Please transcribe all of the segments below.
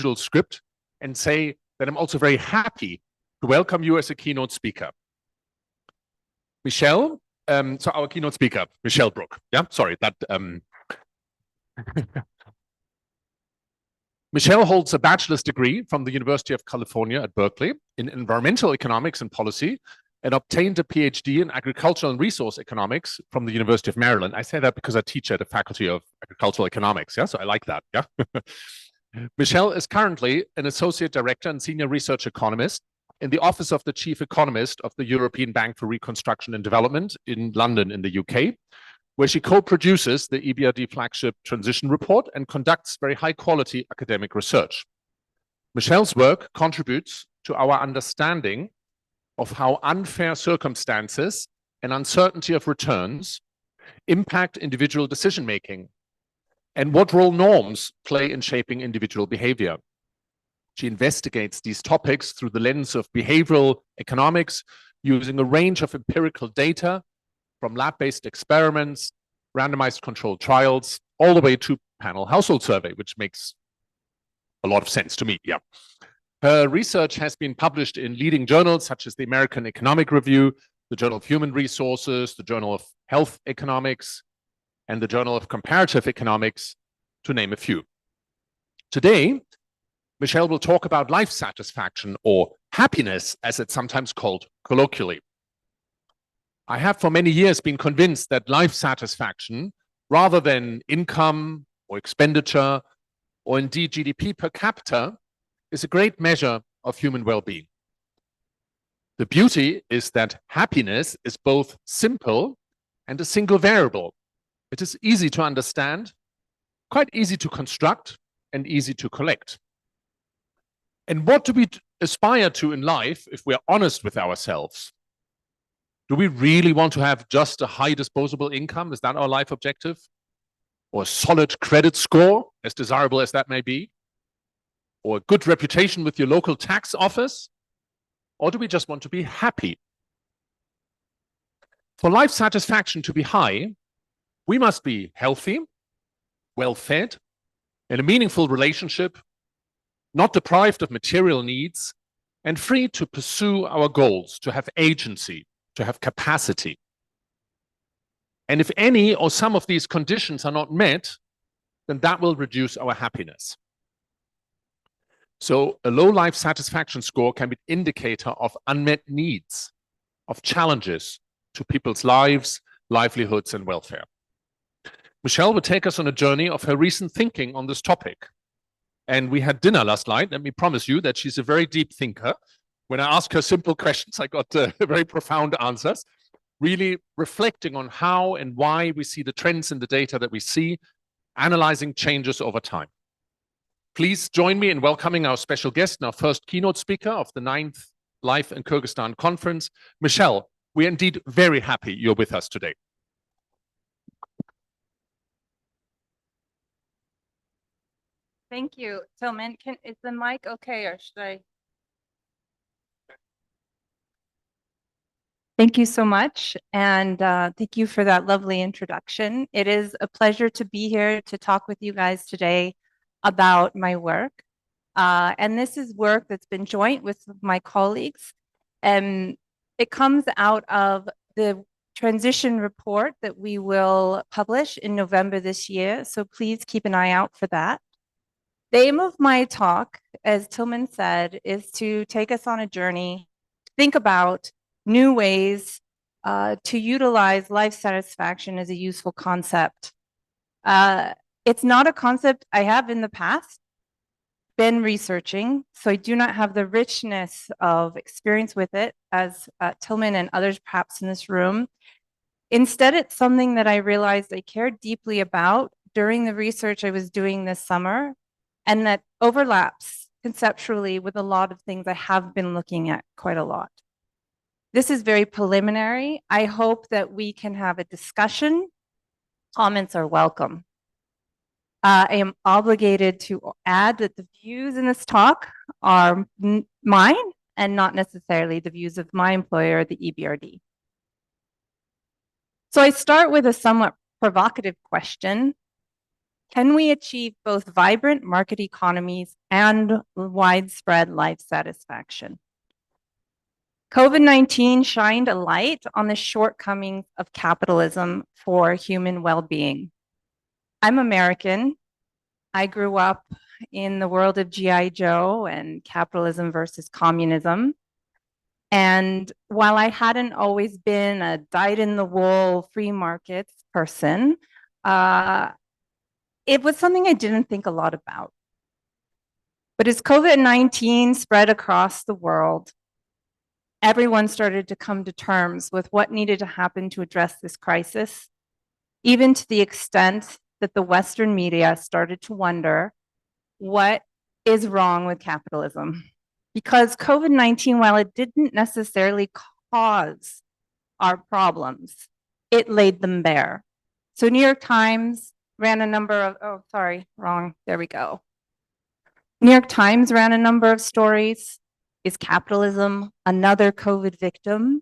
usual script and say that I'm also very happy to welcome you as a keynote speaker. Michelle, so our keynote speaker, Michelle Bruck. Yeah, sorry, that Michelle holds a bachelor's degree from the University of California at Berkeley in environmental economics and policy, and obtained a PhD in agricultural and resource economics from the University of Maryland. I say that because I teach at the Faculty of Agricultural Economics, yeah, so I like that, yeah. Michelle is currently an associate director and senior research economist in the office of the chief economist of the European Bank for Reconstruction and Development in London in the UK, where she co-produces the EBRD flagship transition report and conducts very high quality academic research. Michelle's work contributes to our understanding of how unfair circumstances and uncertainty of returns impact individual decision-making and what role norms play in shaping individual behavior. She investigates these topics through the lens of behavioral economics, using a range of empirical data from lab-based experiments, randomized controlled trials, all the way to panel household survey, which makes a lot of sense to me, yeah. Her research has been published in leading journals such as the American Economic Review, the Journal of Human Resources, the Journal of Health Economics, and the Journal of Comparative Economics, to name a few. Today, Michelle will talk about life satisfaction, or happiness, as it's sometimes called colloquially. I have for many years been convinced that life satisfaction, rather than income or expenditure, or indeed GDP per capita, is a great measure of human well-being. The beauty is that happiness is both simple and a single variable. It is easy to understand, quite easy to construct, and easy to collect. And what do we aspire to in life if we're honest with ourselves? Do we really want to have just a high disposable income? Is that our life objective? Or a solid credit score, as desirable as that may be? Or a good reputation with your local tax office? Or do we just want to be happy? For life satisfaction to be high, we must be healthy, well-fed, in a meaningful relationship, not deprived of material needs, and free to pursue our goals, to have agency, to have capacity. And if any or some of these conditions are not met, then that will reduce our happiness. So a low life satisfaction score can be an indicator of unmet needs, of challenges to people's lives, livelihoods, and welfare. Michelle will take us on a journey of her recent thinking on this topic. And we had dinner last night. Let me promise you that she's a very deep thinker. When I ask her simple questions, I got very profound answers, really reflecting on how and why we see the trends in the data that we see, analyzing changes over time. Please join me in welcoming our special guest and our first keynote speaker of the 9th Life in Kyrgyzstan conference. Michelle, we are indeed very happy you're with us today. Thank you. Tilman, is the mic okay, or should I? Thank you so much, and thank you for that lovely introduction. It is a pleasure to be here to talk with you guys today about my work. And this is work that's been joint with my colleagues. And it comes out of the transition report that we will publish in November this year. So please keep an eye out for that. The aim of my talk, as Tilman said, is to take us on a journey, think about new ways to utilize life satisfaction as a useful concept. It's not a concept I have in the past been researching, so I do not have the richness of experience with it as Tilman and others perhaps in this room. Instead, it's something that I realized I cared deeply about during the research I was doing this summer, and that overlaps conceptually with a lot of things I have been looking at quite a lot. This is very preliminary. I hope that we can have a discussion. Comments are welcome. I am obligated to add that the views in this talk are mine and not necessarily the views of my employer, the EBRD. So I start with a somewhat provocative question. Can we achieve both vibrant market economies and widespread life satisfaction? COVID-19 shined a light on the shortcomings of capitalism for human well-being. I'm American. I grew up in the world of G.I. Joe and capitalism versus communism. And while I hadn't always been a dyed-in-the-wool free markets person, it was something I didn't think a lot about. But as COVID-19 spread across the world, everyone started to come to terms with what needed to happen to address this crisis, even to the extent that the Western media started to wonder what is wrong with capitalism. Because COVID-19, while it didn't necessarily cause our problems, it laid them bare. So New York Times ran a number of, there we go. New York Times ran a number of stories. Is capitalism another COVID victim?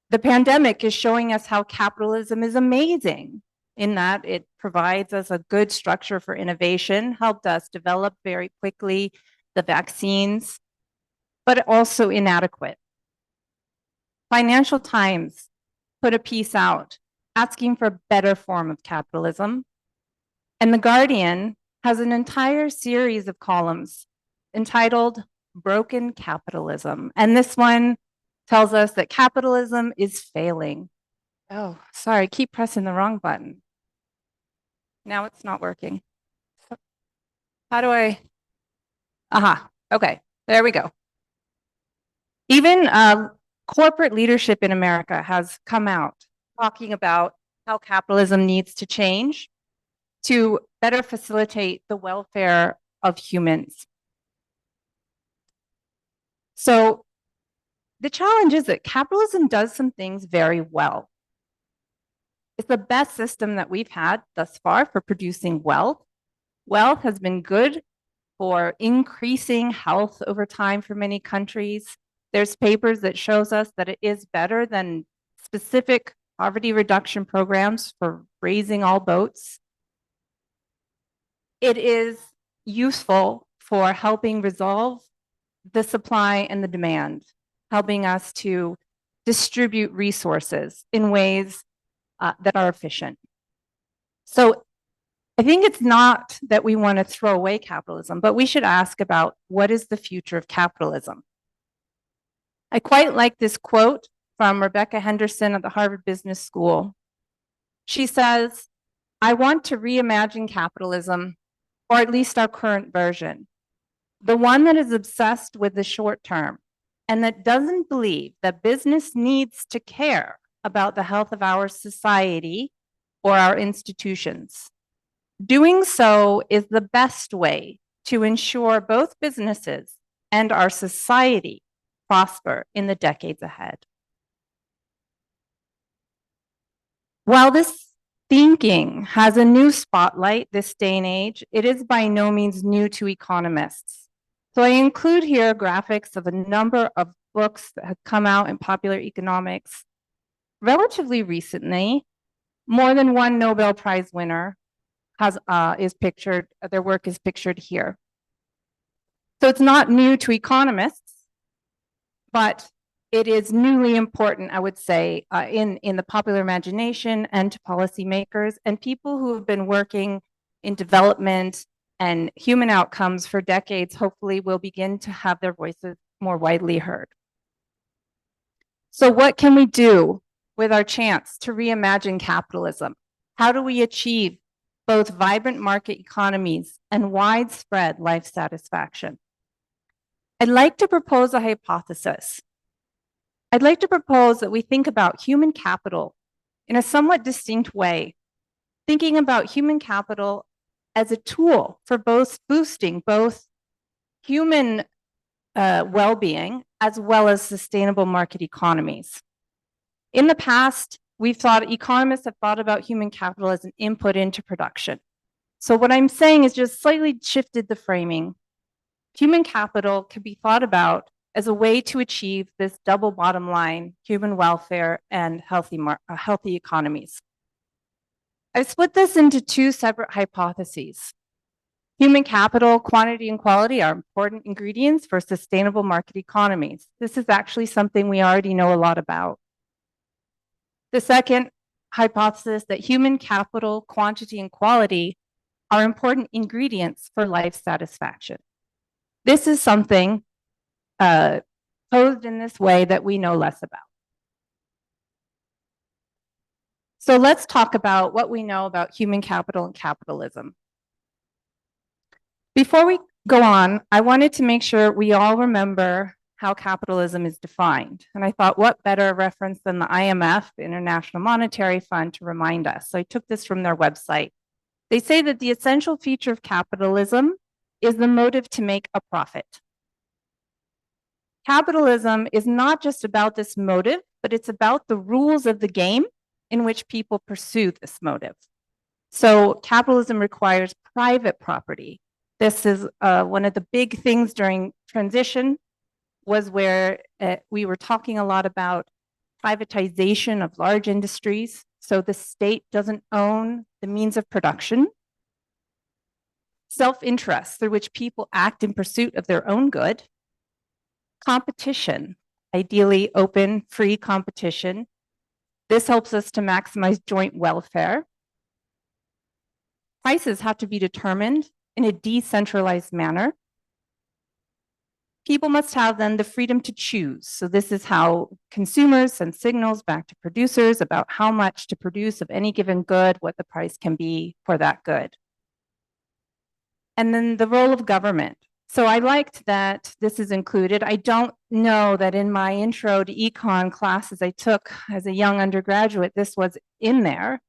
The pandemic is showing us how capitalism is amazing in that it provides us a good structure for innovation, helped us develop very quickly the vaccines, but also inadequate. Financial Times put a piece out asking for a better form of capitalism. And The Guardian has an entire series of columns entitled Broken Capitalism. And this one tells us that capitalism is failing. Oh, sorry, I keep pressing the wrong button. Now it's not working. How do I? Aha, okay, there we go. Even corporate leadership in America has come out talking about how capitalism needs to change to better facilitate the welfare of humans. So the challenge is that capitalism does some things very well. It's the best system that we've had thus far for producing wealth. Wealth has been good for increasing health over time for many countries. There's papers that shows us that it is better than specific poverty reduction programs for raising all boats. It is useful for helping resolve the supply and the demand, helping us to distribute resources in ways that are efficient. So I think it's not that we want to throw away capitalism, but we should ask about what is the future of capitalism. I quite like this quote from Rebecca Henderson at the Harvard Business School. She says, "I want to reimagine capitalism, or at least our current version, the one that is obsessed with the short term and that doesn't believe that business needs to care about the health of our society or our institutions. Doing so is the best way to ensure both businesses and our society prosper in the decades ahead." While this thinking has a new spotlight this day and age, it is by no means new to economists. So I include here graphics of a number of books that have come out in popular economics relatively recently. More than one Nobel Prize winner is pictured, their work is pictured here. So it's not new to economists, but it is newly important, I would say, in the popular imagination and to policymakers and people who have been working in development and human outcomes for decades, hopefully will begin to have their voices more widely heard. So what can we do with our chance to reimagine capitalism? How do we achieve both vibrant market economies and widespread life satisfaction? I'd like to propose a hypothesis. I'd like to propose that we think about human capital in a somewhat distinct way, thinking about human capital as a tool for boosting both human well-being as well as sustainable market economies. In the past, economists have thought about human capital as an input into production. So what I'm saying is just slightly shifted the framing. Human capital can be thought about as a way to achieve this double bottom line, human welfare and healthy economies. I've split this into two separate hypotheses. Human capital, quantity, and quality are important ingredients for sustainable market economies. This is actually something we already know a lot about. The second hypothesis, that human capital, quantity, and quality are important ingredients for life satisfaction. This is something posed in this way that we know less about. So let's talk about what we know about human capital and capitalism. Before we go on, I wanted to make sure we all remember how capitalism is defined. And I thought, what better reference than the IMF, the International Monetary Fund, to remind us. So I took this from their website. They say that the essential feature of capitalism is the motive to make a profit. Capitalism is not just about this motive, but it's about the rules of the game in which people pursue this motive. So capitalism requires private property. This is one of the big things during transition, was where we were talking a lot about privatization of large industries. So the state doesn't own the means of production. Self-interest, through which people act in pursuit of their own good. Competition, ideally open, free competition. This helps us to maximize joint welfare. Prices have to be determined in a decentralized manner. People must have then the freedom to choose. So this is how consumers send signals back to producers about how much to produce of any given good, what the price can be for that good. And then the role of government. So I liked that this is included. I don't know that in my intro to econ classes I took as a young undergraduate, this was in there.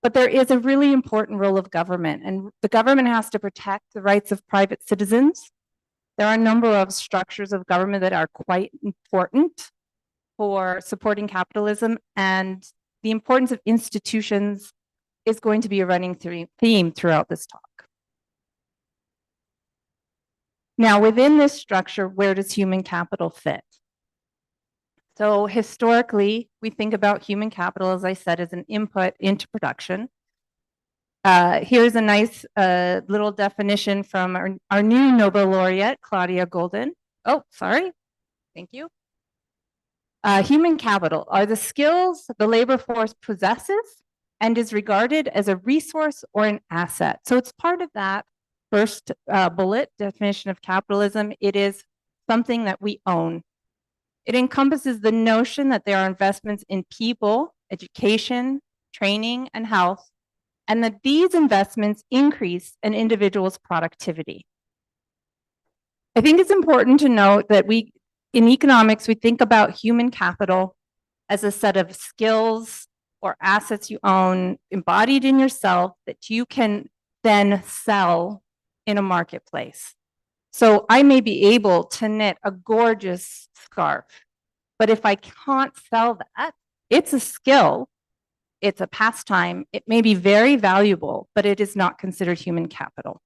But there is a really important role of government, and the government has to protect the rights of private citizens. There are a number of structures of government that are quite important for supporting capitalism, and the importance of institutions is going to be a running theme throughout this talk. Now, within this structure, where does human capital fit? So historically, we think about human capital, as I said, as an input into production. Here's a nice little definition from our new Nobel laureate, Claudia Golden. Oh, sorry. Thank you. Human capital are the skills the labor force possesses and is regarded as a resource or an asset. So it's part of that first bullet definition of capitalism. It is something that we own. It encompasses the notion that there are investments in people, education, training, and health, and that these investments increase an individual's productivity. I think it's important to note that in economics, we think about human capital as a set of skills or assets you own embodied in yourself that you can then sell in a marketplace. So I may be able to knit a gorgeous scarf, but if I can't sell that, it's a skill, it's a pastime, it may be very valuable, but it is not considered human capital.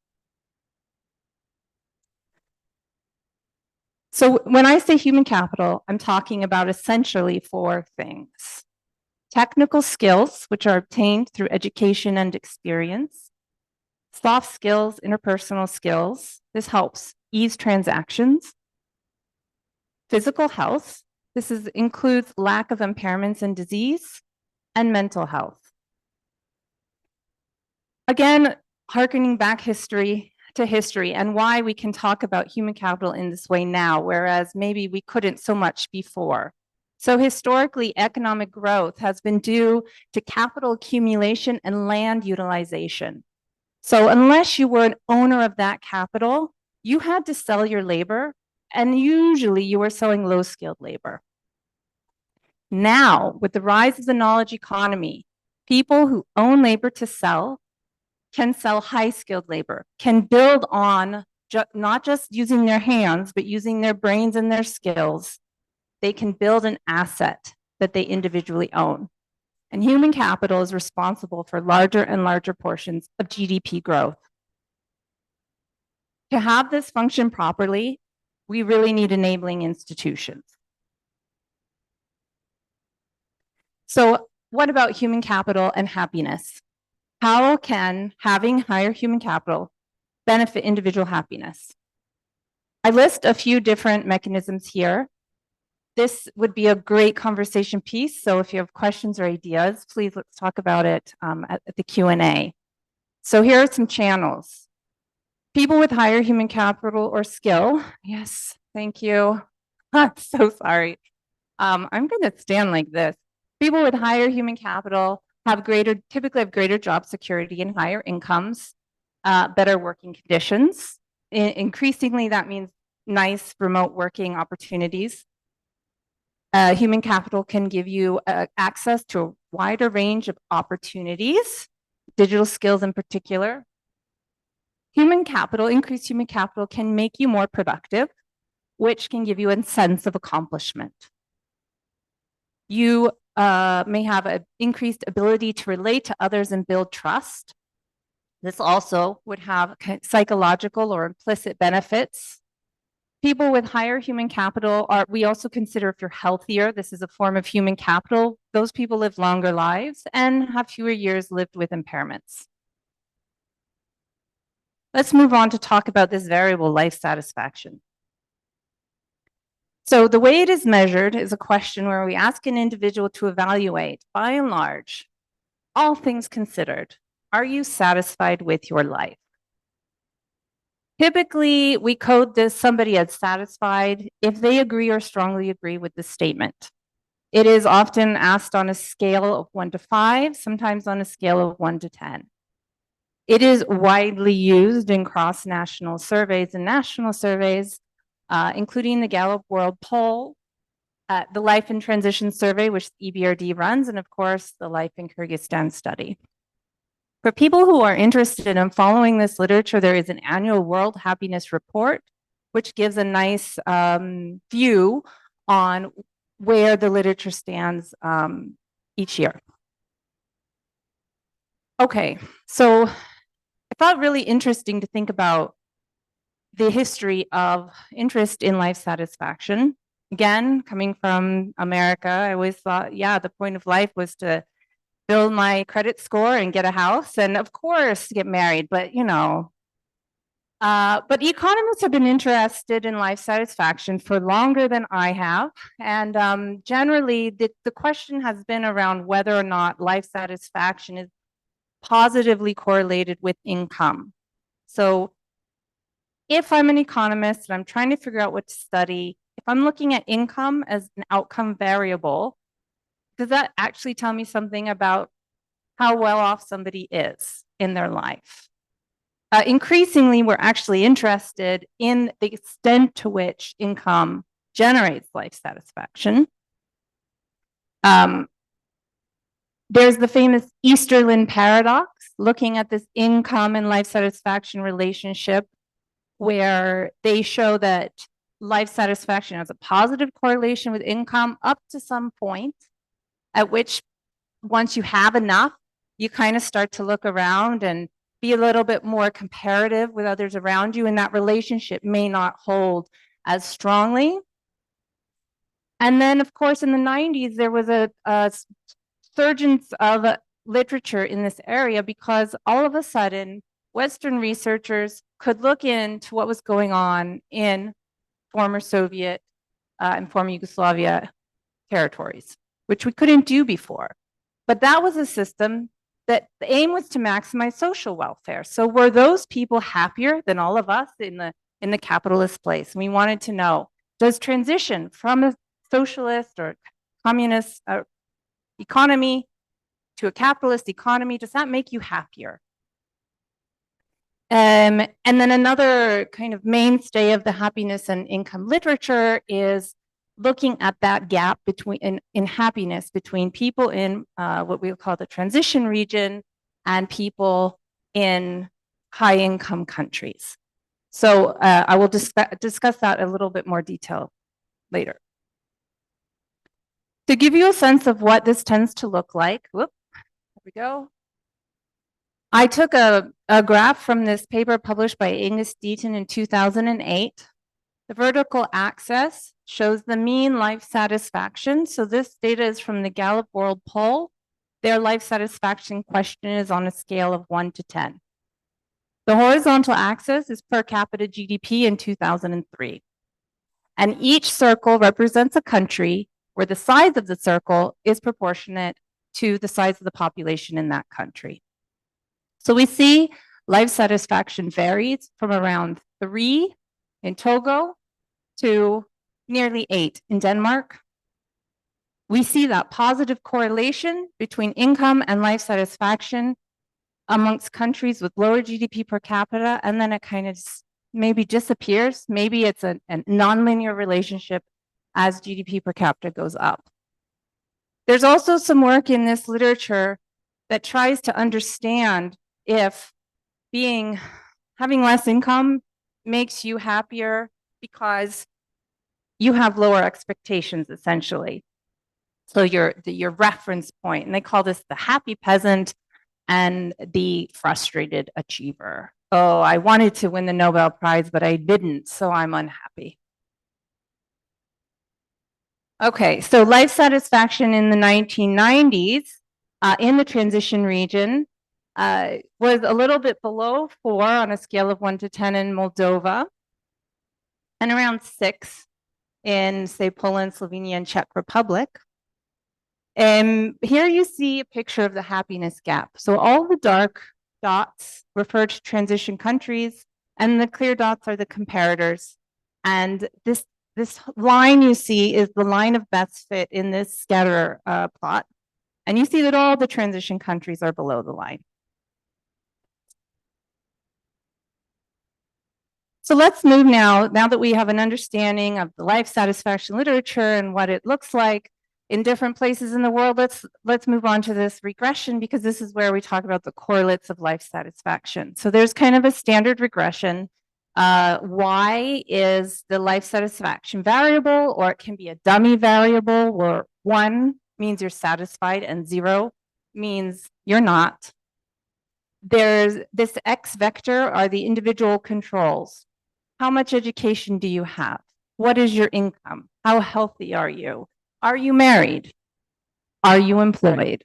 So when I say human capital, I'm talking about essentially four things. Technical skills, which are obtained through education and experience. Soft skills, interpersonal skills. This helps ease transactions. Physical health. This includes lack of impairments and disease. And mental health. Again, hearkening back to history and why we can talk about human capital in this way now, whereas maybe we couldn't so much before. So historically, economic growth has been due to capital accumulation and land utilization. So unless you were an owner of that capital, you had to sell your labor, and usually you were selling low-skilled labor. Now, with the rise of the knowledge economy, people who own labor to sell can sell high-skilled labor, can build on not just using their hands, but using their brains and their skills. They can build an asset that they individually own. And human capital is responsible for larger and larger portions of GDP growth. To have this function properly, we really need enabling institutions. So what about human capital and happiness? How can having higher human capital benefit individual happiness? I list a few different mechanisms here. This would be a great conversation piece. So if you have questions or ideas, please let's talk about it at the Q&A. So here are some channels. People with higher human capital or skill. Yes, thank you. I'm so sorry. I'm going to stand like this. People with higher human capital typically have greater job security and higher incomes, better working conditions. Increasingly, that means nice remote working opportunities. Human capital can give you access to a wider range of opportunities, digital skills in particular. Increased human capital can make you more productive, which can give you a sense of accomplishment. You may have an increased ability to relate to others and build trust. This also would have psychological or implicit benefits. People with higher human capital we also consider if you're healthier, this is a form of human capital. Those people live longer lives and have fewer years lived with impairments. Let's move on to talk about this variable, life satisfaction. So the way it is measured is a question where we ask an individual to evaluate, by and large, all things considered, are you satisfied with your life? Typically, we code this somebody as satisfied if they agree or strongly agree with the statement. It is often asked on a scale of 1 to 5, sometimes on a scale of 1 to 10. It is widely used in cross-national surveys and national surveys, including the Gallup World Poll, the Life in Transition Survey, which EBRD runs, and of course, the Life in Kyrgyzstan study. For people who are interested in following this literature, there is an annual World Happiness Report, which gives a nice view on where the literature stands each year. Okay, so I thought really interesting to think about the history of interest in life satisfaction. Again, coming from America, I always thought, yeah, the point of life was to build my credit score and get a house, and of course, get married, but but economists have been interested in life satisfaction for longer than I have. And generally, the question has been around whether or not life satisfaction is positively correlated with income. So if I'm an economist and I'm trying to figure out what to study, if I'm looking at income as an outcome variable, does that actually tell me something about how well off somebody is in their life? Increasingly, we're actually interested in the extent to which income generates life satisfaction. There's the famous Easterlin paradox, looking at this income and life satisfaction relationship, where they show that life satisfaction has a positive correlation with income up to some point, at which once you have enough, you kind of start to look around and be a little bit more comparative with others around you, and that relationship may not hold as strongly. And then, of course, in the 90s, there was a surgence of literature in this area because all of a sudden, Western researchers could look into what was going on in former Soviet and former Yugoslavia territories, which we couldn't do before. But that was a system that the aim was to maximize social welfare. So were those people happier than all of us in the capitalist place? And we wanted to know, does transition from a socialist or communist economy to a capitalist economy, does that make you happier? And then another kind of mainstay of the happiness and income literature is looking at that gap between in happiness between people in what we call the transition region and people in high income countries. So I will discuss that in a little bit more detail later. To give you a sense of what this tends to look like, whoop, there we go. I took a graph from this paper published by Angus Deaton in 2008. The vertical axis shows the mean life satisfaction. So this data is from the Gallup World Poll. their life satisfaction question is on a scale of 1 to 10. The horizontal axis is per capita GDP in 2003. And each circle represents a country where the size of the circle is proportionate to the size of the population in that country. So we see life satisfaction varies from around 3 in Togo to nearly 8 in Denmark. We see that positive correlation between income and life satisfaction amongst countries with lower GDP per capita, and then it kind of maybe disappears. Maybe it's a nonlinear relationship as GDP per capita goes up. There's also some work in this literature that tries to understand if having less income makes you happier because you have lower expectations, essentially. So your reference point, and they call this the happy peasant and the frustrated achiever. Oh, I wanted to win the Nobel Prize, but I didn't, so I'm unhappy. Okay, so life satisfaction in the 1990s in the transition region was a little bit below 4 on a scale of 1 to 10 in Moldova, and around 6 in, say, Poland, Slovenia, and Czech Republic. And here you see a picture of the happiness gap. So all the dark dots refer to transition countries, and the clear dots are the comparators. And this line you see is the line of best fit in this scatter plot. And you see that all the transition countries are below the line. So let's move now that we have an understanding of the life satisfaction literature and what it looks like in different places in the world, let's move on to this regression, because this is where we talk about the correlates of life satisfaction. So there's kind of a standard regression. Y is the life satisfaction variable, or it can be a dummy variable, where 1 means you're satisfied and 0 means you're not. There's this X vector are the individual controls. How much education do you have? What is your income? How healthy are you? Are you married? Are you employed?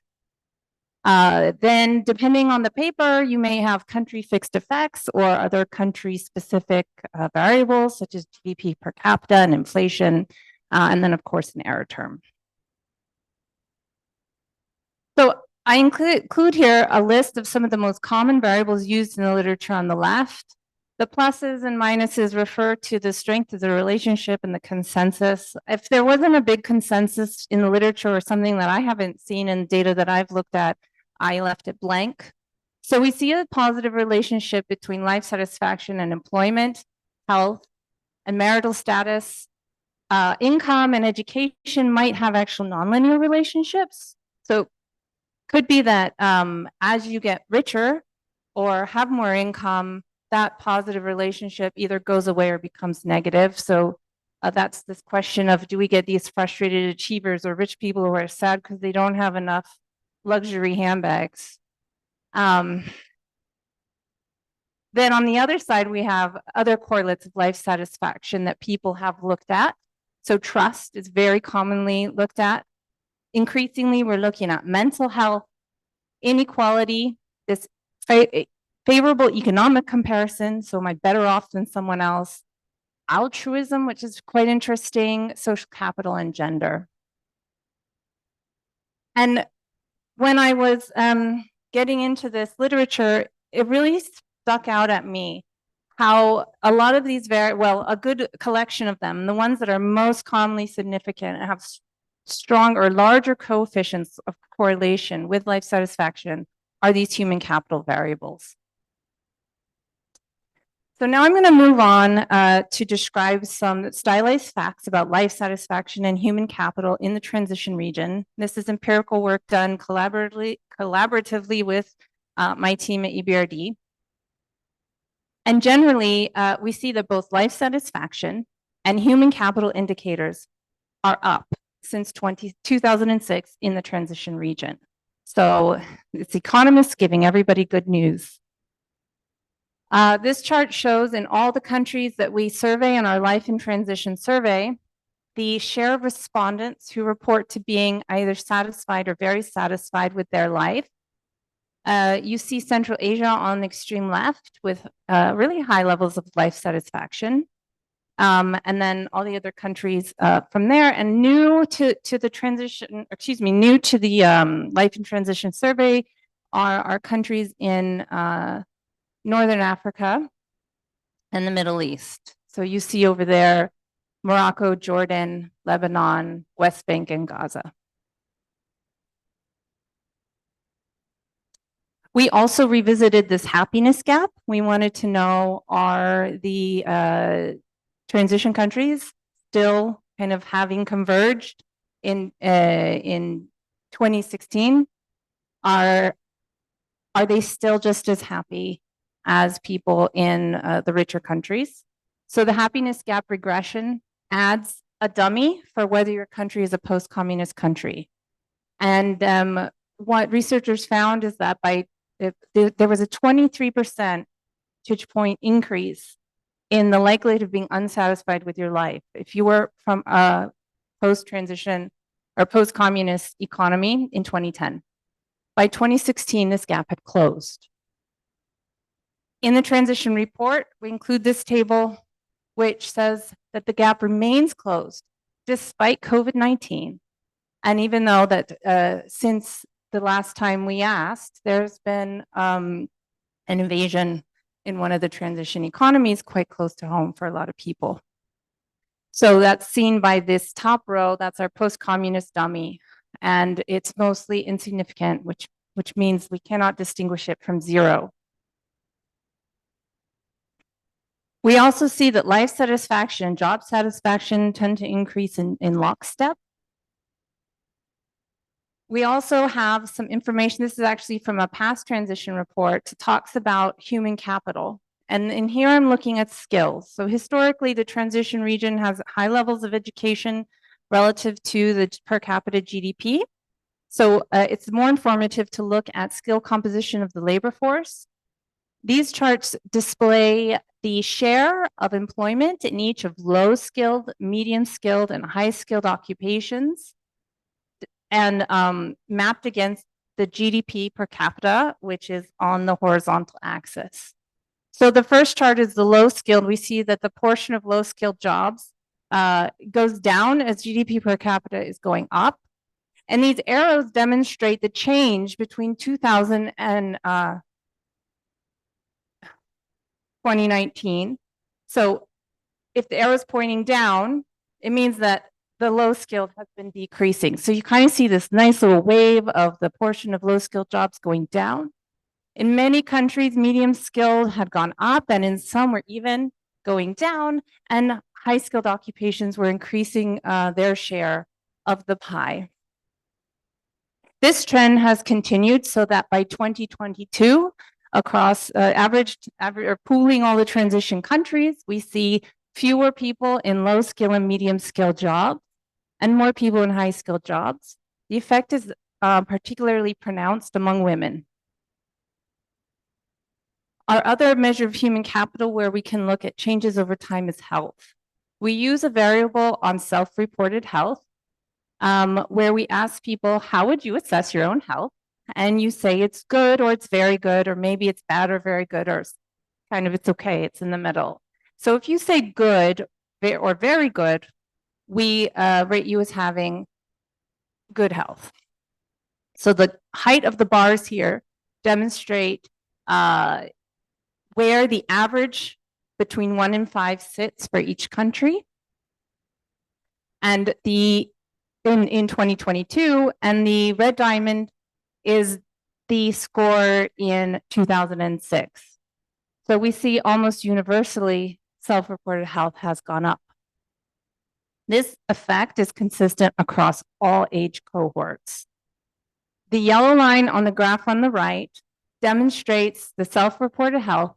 Then, depending on the paper, you may have country fixed effects or other country specific variables such as GDP per capita and inflation, and then, of course, an error term. So I include here a list of some of the most common variables used in the literature on the left. The pluses and minuses refer to the strength of the relationship and the consensus. If there wasn't a big consensus in the literature or something that I haven't seen in data that I've looked at, I left it blank. So we see a positive relationship between life satisfaction and employment, health, and marital status. Income and education might have actual nonlinear relationships. So could be that as you get richer or have more income, that positive relationship either goes away or becomes negative. So that's this question of, do we get these frustrated achievers or rich people who are sad because they don't have enough luxury handbags? Then on the other side, we have other correlates of life satisfaction that people have looked at. So trust is very commonly looked at. Increasingly, we're looking at mental health, inequality, this favorable economic comparison, so am I better off than someone else? Altruism, which is quite interesting, social capital, and gender. And when I was getting into this literature, it really stuck out at me how a lot of these a good collection of them, the ones that are most commonly significant and have strong or larger coefficients of correlation with life satisfaction, are these human capital variables. So now I'm going to move on to describe some stylized facts about life satisfaction and human capital in the transition region. This is empirical work done collaboratively with my team at EBRD. And generally, we see that both life satisfaction and human capital indicators are up since 2006 in the transition region. So it's economists giving everybody good news. This chart shows in all the countries that we survey in our Life in Transition survey, the share of respondents who report to being either satisfied or very satisfied with their life. You see Central Asia on the extreme left with really high levels of life satisfaction. And then all the other countries from there. And new to the transition, new to the Life in Transition survey are countries in Northern Africa and the Middle East. So you see over there, Morocco, Jordan, Lebanon, West Bank, and Gaza. We also revisited this happiness gap. We wanted to know, are the transition countries still kind of having converged in 2016? Are they still just as happy as people in the richer countries? So the happiness gap regression adds a dummy for whether your country is a post-communist country. And what researchers found is that there was a 23% percentage point increase in the likelihood of being unsatisfied with your life if you were from a post-transition or post-communist economy in 2010. By 2016, this gap had closed. In the transition report, we include this table, which says that the gap remains closed despite COVID-19. And even though that since the last time we asked, there's been an invasion in one of the transition economies quite close to home for a lot of people. So that's seen by this top row, that's our post-communist dummy. And it's mostly insignificant, which means we cannot distinguish it from zero. We also see that life satisfaction and job satisfaction tend to increase in lockstep. We also have some information, this is actually from a past transition report, that talks about human capital. And in here I'm looking at skills. So historically, the transition region has high levels of education relative to the per capita GDP. So it's more informative to look at skill composition of the labor force. These charts display the share of employment in each of low-skilled, medium-skilled, and high-skilled occupations, and mapped against the GDP per capita, which is on the horizontal axis. So the first chart is the low-skilled. We see that the portion of low-skilled jobs goes down as GDP per capita is going up. And these arrows demonstrate the change between 2000 and 2019. So if the arrow is pointing down, it means that the low skilled has been decreasing. So you kind of see this nice little wave of the portion of low skilled jobs going down. In many countries, medium skilled had gone up, and in some were even going down, and high skilled occupations were increasing their share of the pie. This trend has continued so that by 2022, across pooling all the transition countries, we see fewer people in low skill and medium skill jobs and more people in high skill jobs. The effect is particularly pronounced among women. Our other measure of human capital where we can look at changes over time is health. We use a variable on self-reported health where we ask people, how would you assess your own health? And you say it's good or it's very good, or maybe it's bad or very good, or kind of it's okay, it's in the middle. So if you say good or very good, we rate you as having good health. So the height of the bars here demonstrate where the average between 1 and 5 sits for each country. And in 2022, and the red diamond is the score in 2006. So we see almost universally self-reported health has gone up. This effect is consistent across all age cohorts. The yellow line on the graph on the right demonstrates the self-reported health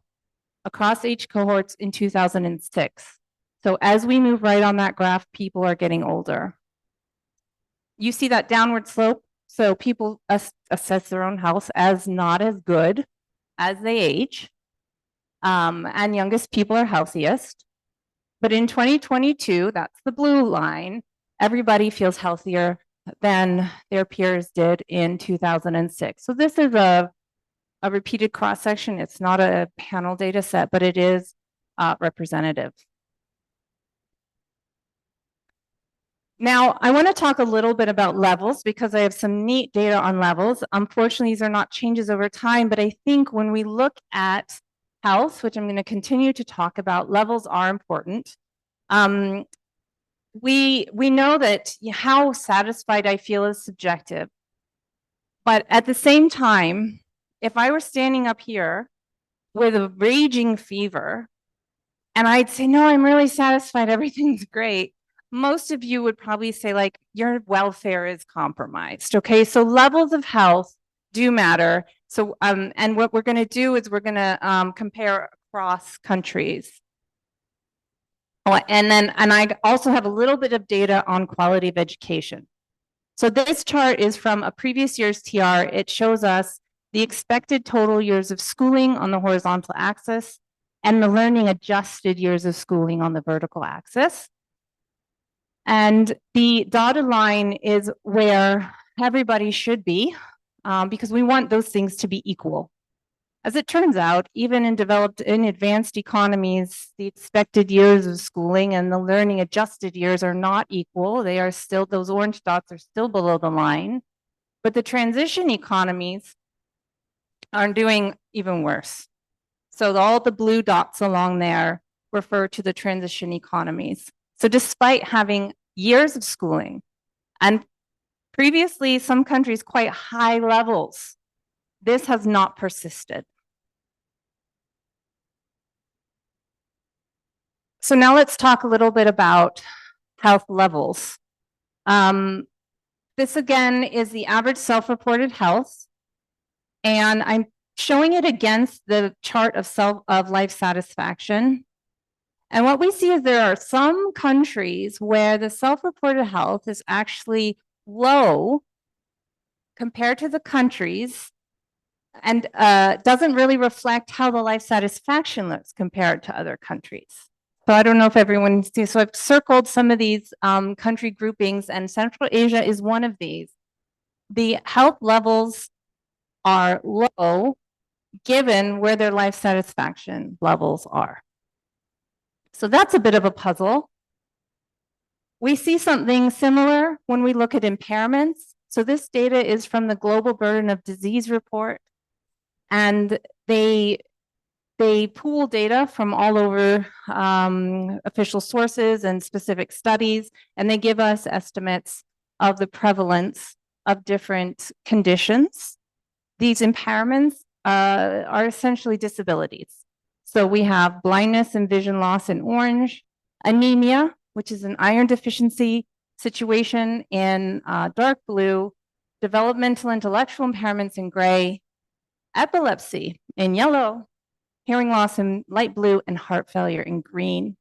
across age cohorts in 2006. So as we move right on that graph, people are getting older. You see that downward slope. So people assess their own health as not as good as they age. And youngest people are healthiest. But in 2022, that's the blue line, everybody feels healthier than their peers did in 2006. So this is a repeated cross-section. It's not a panel data set, but it is representative. Now, I want to talk a little bit about levels because I have some neat data on levels. Unfortunately, these are not changes over time, but I think when we look at health, which I'm going to continue to talk about, levels are important. We know that how satisfied I feel is subjective. But at the same time, if I were standing up here with a raging fever and I'd say, no, I'm really satisfied, everything's great, most of you would probably say, like, your welfare is compromised. Okay, so levels of health do matter. So, and what we're going to do is we're going to compare across countries. Oh, and I also have a little bit of data on quality of education. So this chart is from a previous year's TR. It shows us the expected total years of schooling on the horizontal axis and the learning adjusted years of schooling on the vertical axis. And the dotted line is where everybody should be, because we want those things to be equal. As it turns out, even in advanced economies, the expected years of schooling and the learning adjusted years are not equal. They are still, those orange dots are still below the line. But the transition economies are doing even worse. So all the blue dots along there refer to the transition economies. So despite having years of schooling and previously some countries quite high levels, this has not persisted. So now let's talk a little bit about health levels. This again is the average self-reported health, and I'm showing it against the chart of life satisfaction. And what we see is there are some countries where the self-reported health is actually low compared to the countries and doesn't really reflect how the life satisfaction looks compared to other countries. So I don't know if everyone sees, so I've circled some of these country groupings, and Central Asia is one of these. The health levels are low given where their life satisfaction levels are. So that's a bit of a puzzle. We see something similar when we look at impairments. So this data is from the Global Burden of Disease report, and they pool data from all over official sources and specific studies, and they give us estimates of the prevalence of different conditions. These impairments are essentially disabilities. So we have blindness and vision loss in orange, anemia, which is an iron deficiency situation in dark blue, developmental intellectual impairments in gray, epilepsy in yellow, hearing loss in light blue, and heart failure in green.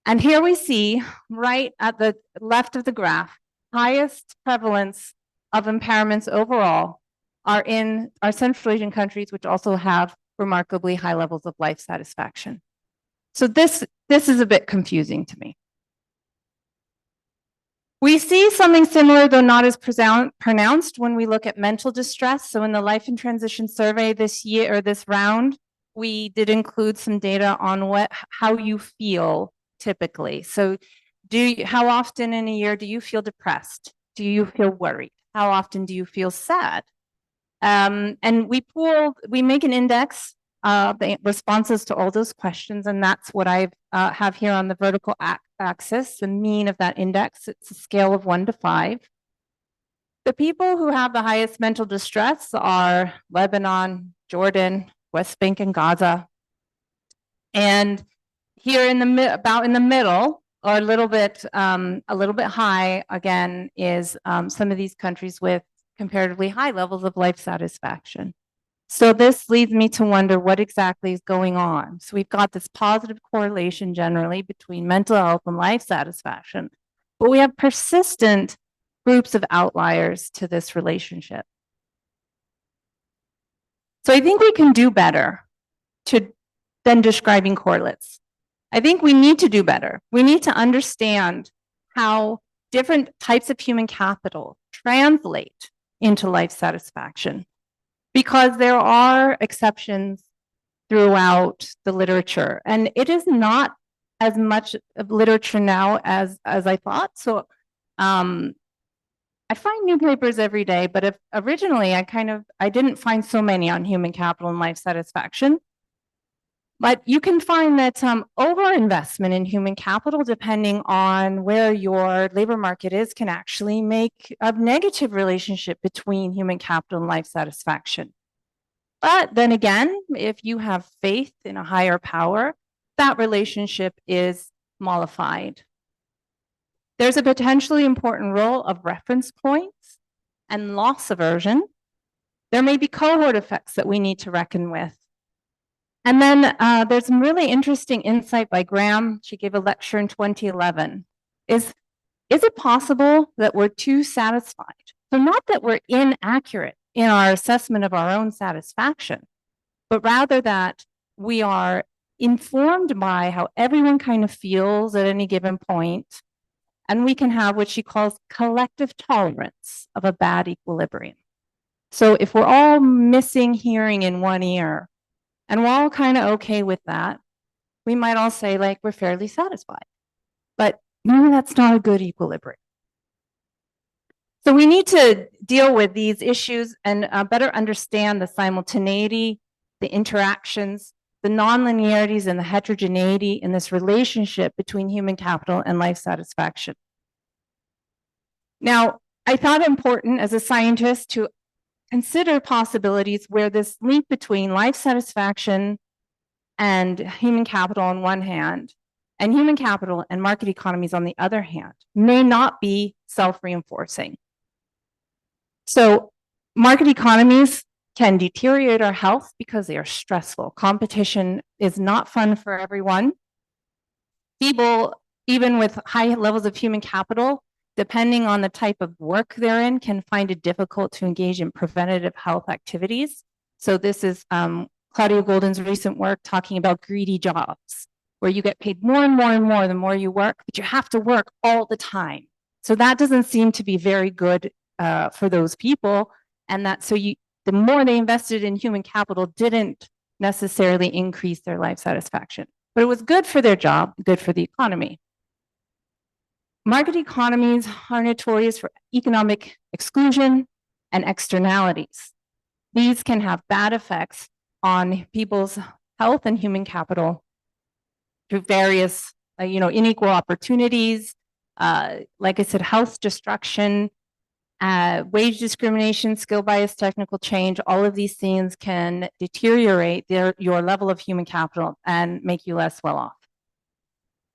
And here we see, right at the left of the graph, highest prevalence of impairments overall are in our Central Asian countries, which also have remarkably high levels of life satisfaction. So this is a bit confusing to me. We see something similar, though not as pronounced, when we look at mental distress. So in the Life and Transition Survey this year, or this round, we did include some data on how you feel typically. So how often in a year do you feel depressed? Do you feel worried? How often do you feel sad? And we make an index of the responses to all those questions, and that's what I have here on the vertical axis, the mean of that index. It's a scale of 1 to 5. The people who have the highest mental distress are Lebanon, Jordan, West Bank, and Gaza. And here about in the middle, or a little bit high, again, is some of these countries with comparatively high levels of life satisfaction. So this leads me to wonder what exactly is going on. So we've got this positive correlation generally between mental health and life satisfaction, but we have persistent groups of outliers to this relationship. So I think we can do better than describing correlates. I think we need to do better. We need to understand how different types of human capital translate into life satisfaction, because there are exceptions throughout the literature, and it is not as much of literature now as I thought. So I find new papers every day, but if originally I didn't find so many on human capital and life satisfaction. But you can find that overinvestment in human capital, depending on where your labor market is, can actually make a negative relationship between human capital and life satisfaction. But then again, if you have faith in a higher power, that relationship is mollified. There's a potentially important role of reference points and loss aversion. There may be cohort effects that we need to reckon with. And then there's some really interesting insight by Graham. She gave a lecture in 2011. Is it possible that we're too satisfied? So not that we're inaccurate in our assessment of our own satisfaction, but rather that we are informed by how everyone kind of feels at any given point, and we can have what she calls collective tolerance of a bad equilibrium. So if we're all missing hearing in one ear, and we're all kind of okay with that, we might all say, like, we're fairly satisfied. But maybe that's not a good equilibrium. So we need to deal with these issues and better understand the simultaneity, the interactions, the nonlinearities, and the heterogeneity in this relationship between human capital and life satisfaction. Now, I thought it important as a scientist to consider possibilities where this link between life satisfaction and human capital on one hand, and human capital and market economies on the other hand, may not be self-reinforcing. So market economies can deteriorate our health because they are stressful. Competition is not fun for everyone. People, even with high levels of human capital, depending on the type of work they're in, can find it difficult to engage in preventative health activities. So this is Claudia Golden's recent work talking about greedy jobs, where you get paid more and more and more the more you work, but you have to work all the time. So that doesn't seem to be very good for those people. And the more they invested in human capital didn't necessarily increase their life satisfaction, but it was good for their job, good for the economy. Market economies are notorious for economic exclusion and externalities. These can have bad effects on people's health and human capital through various, unequal opportunities, like I said, health destruction, wage discrimination, skill bias, technical change. All of these things can deteriorate your level of human capital and make you less well off.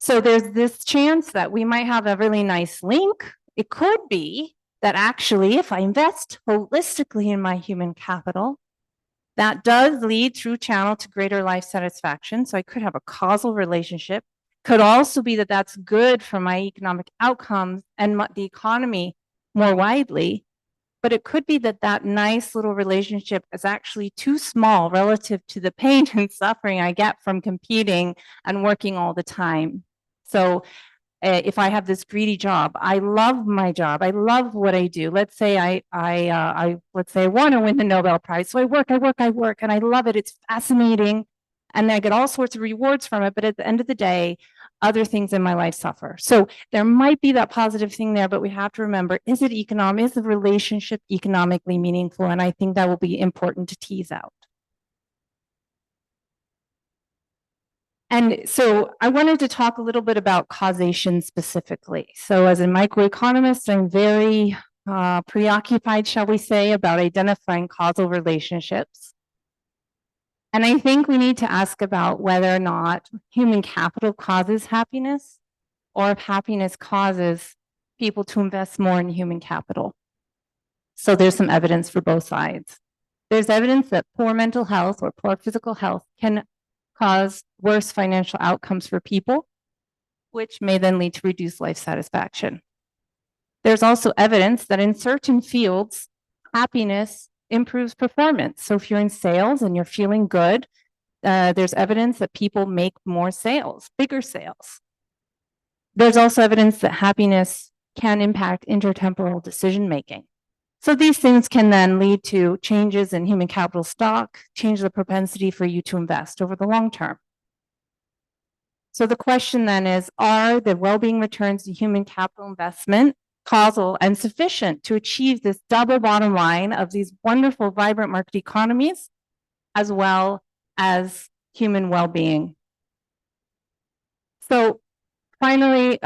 So there's this chance that we might have a really nice link. It could be that actually, if I invest holistically in my human capital, that does lead through channel to greater life satisfaction. So I could have a causal relationship. Could also be that that's good for my economic outcomes and the economy more widely. But it could be that that nice little relationship is actually too small relative to the pain and suffering I get from competing and working all the time. So if I have this greedy job, I love my job, I love what I do. Let's say I want to win the Nobel Prize. So I work, and I love it. It's fascinating. And I get all sorts of rewards from it. But at the end of the day, other things in my life suffer. So there might be that positive thing there, but we have to remember, is the relationship economically meaningful? And I think that will be important to tease out. And so I wanted to talk a little bit about causation specifically. So as a microeconomist, I'm very preoccupied, shall we say, about identifying causal relationships. And I think we need to ask about whether or not human capital causes happiness, or if happiness causes people to invest more in human capital. So there's some evidence for both sides. There's evidence that poor mental health or poor physical health can cause worse financial outcomes for people, which may then lead to reduced life satisfaction. There's also evidence that in certain fields, happiness improves performance. So if you're in sales and you're feeling good, there's evidence that people make more sales, bigger sales. There's also evidence that happiness can impact intertemporal decision-making. So these things can then lead to changes in human capital stock, change the propensity for you to invest over the long term. So the question then is, are the well-being returns to human capital investment causal and sufficient to achieve this double bottom line of these wonderful, vibrant market economies, as well as human well-being? So finally,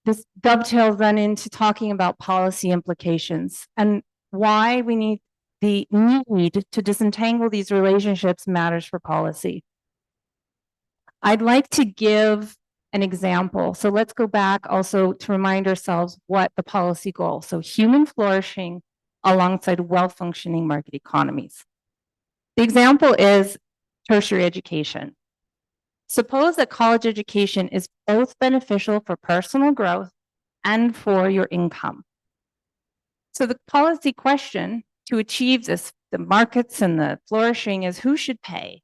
this dovetails then into talking about policy implications and why we need the need to disentangle these relationships matters for policy. I'd like to give an example. So let's go back also to remind ourselves what the policy goal. So human flourishing alongside well-functioning market economies. The example is tertiary education. Suppose that college education is both beneficial for personal growth and for your income. So the policy question to achieve this, the markets and the flourishing, is who should pay?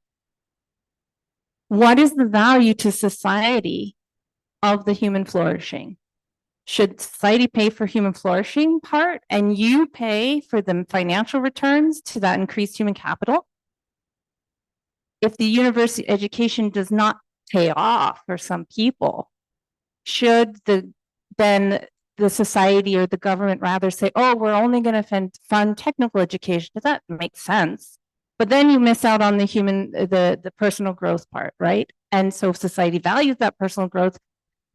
What is the value to society of the human flourishing? Should society pay for human flourishing part and you pay for the financial returns to that increased human capital? If the university education does not pay off for some people, should then the society or the government rather say, oh, we're only going to fund technical education? Does that make sense? But then you miss out on the personal growth part, right? And so if society values that personal growth,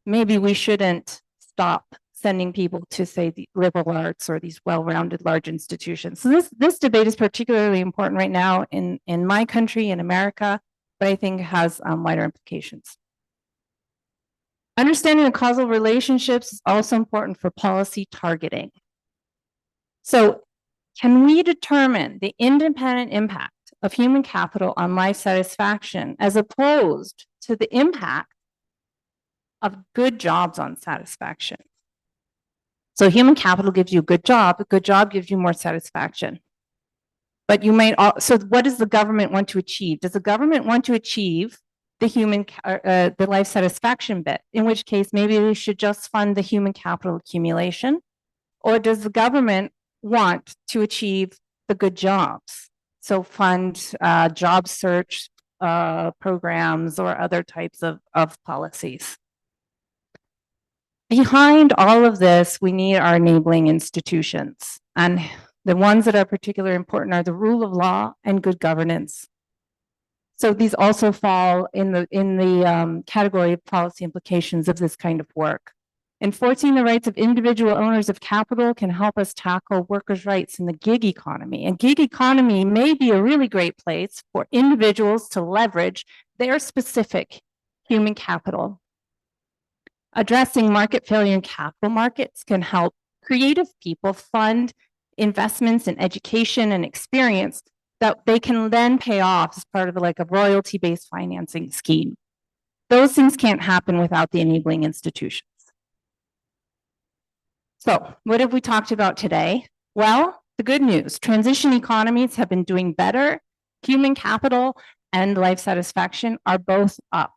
maybe we shouldn't stop sending people to, say, the liberal arts or these well-rounded large institutions. So this debate is particularly important right now in my country, in America, but I think has wider implications. Understanding the causal relationships is also important for policy targeting. So can we determine the independent impact of human capital on life satisfaction as opposed to the impact of good jobs on satisfaction? So human capital gives you a good job gives you more satisfaction. But you might so what does the government want to achieve? Does the government want to achieve the the life satisfaction bit, in which case maybe we should just fund the human capital accumulation? Or does the government want to achieve the good jobs? So fund job search programs or other types of policies. Behind all of this, we need our enabling institutions. And the ones that are particularly important are the rule of law and good governance. So these also fall in the category of policy implications of this kind of work. Enforcing the rights of individual owners of capital can help us tackle workers' rights in the gig economy. And gig economy may be a really great place for individuals to leverage their specific human capital. Addressing market failure in capital markets can help creative people fund investments in education and experience that they can then pay off as part of like a royalty-based financing scheme. Those things can't happen without the enabling institutions. So what have we talked about today? Well, the good news, transition economies have been doing better. Human capital and life satisfaction are both up.